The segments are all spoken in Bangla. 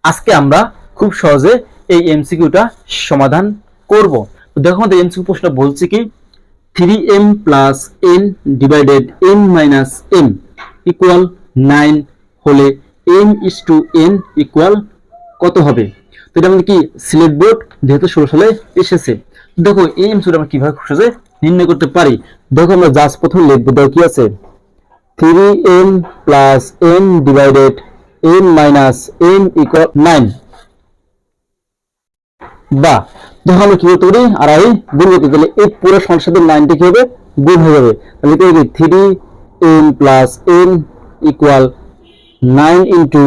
আজকে আমরা খুব সহজে এই এমসিকিউটা সমাধান করব। তো দেখো আমাদের এমসিকিউ প্রশ্নটা বলছে কি 3m plus n divided n minus m equal 9 হলে m/n ইকুয়াল কত হবে। তো এটা আমাদের কি সিলেট বোর্ড 2016 সালে এসেছে। দেখো এই এমসিকিউটা আমরা কিভাবে খুব সহজে নির্ণয় করতে পারি। দেখো আমরা জাস্ট প্রথমে লিখব, দেখো কি আছে 3m plus n divided n minus m equal 9। বা দেখো আমরা কি করতে পারি, আর এই গুণ করতে গেলে এই পুরো সংখ্যার সাথে 9টা কি হবে, গুণ হয়ে যাবে। তাহলে কি হবে 3m plus n equal 9 into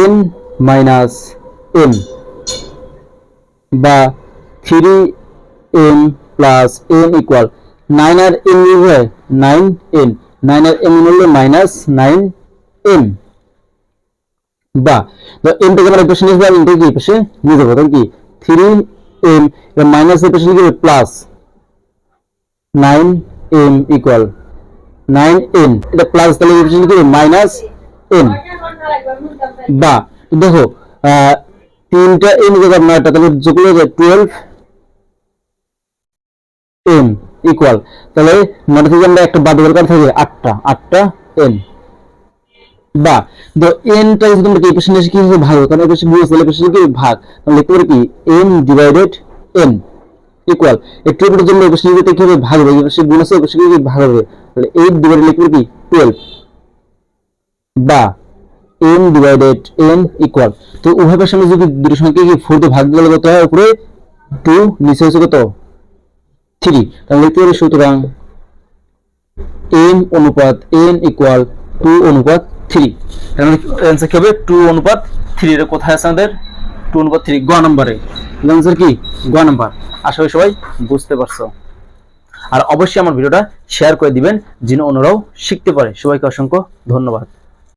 n minus m, বা 3m প্লাস n ইকুয়াল 9 আর m মিলে 9n, 9 আর m মিলে মাইনাস 9m। বা তো m থেকে আমরা পাশে নিয়ে যাব, কি পাশে নিয়ে যাব, তাহলে কি 3m এর মাইনাস এর পাশে লিখে প্লাস 9m ইকুয়াল 9n, এটা প্লাস তাহলে এর পাশে লিখে মাইনাস n। বা দেখো তিনটা n জায়গা 9টা, তাহলে যোগ হয়ে যায় 12m ইকুয়াল, তাহলে 9 থেকে আমরা একটা বাদ করলে থাকে 8টা n। বা তো n টা যদি আমরা এই পাশে নিয়ে কি হবে, ভাগ, কারণ এই পাশে গুণ আছে, এই পাশে কি ভাগ, তাহলে লিখতে পারি কি m ডিভাইডেড n ইকুয়াল এই 12 এর জন্য এই পাশে লিখতে কি হবে, ভাগ হবে, এই পাশে গুণ আছে, এই পাশে কি ভাগ হবে, তাহলে 8 ডিভাইডেড লিখতে কি 12। বা m ডিভাইডেড n ইকুয়াল, তো উভয় পাশে আমরা যদি দুটো সংখ্যাকে কি 4 দিয়ে ভাগ দিলে কত হয়, উপরে 2 নিচে হচ্ছে কত 3, তাহলে লিখতে পারি সুতরাং m অনুপাত n ইকুয়াল 2 অনুপাত 3। তাহলে आंसर কি হবে 2 অনুপাত 3। এর কোথায় আছে আমাদের 2 অনুপাত 3 গ নম্বরে। आंसर কি গ নাম্বার। আশা করি সবাই বুঝতে পারছো। আর অবশ্যই আমার ভিডিওটা শেয়ার করে দিবেন যেন অন্যরাও শিখতে পারে। সবাইকে অসংখ্য ধন্যবাদ।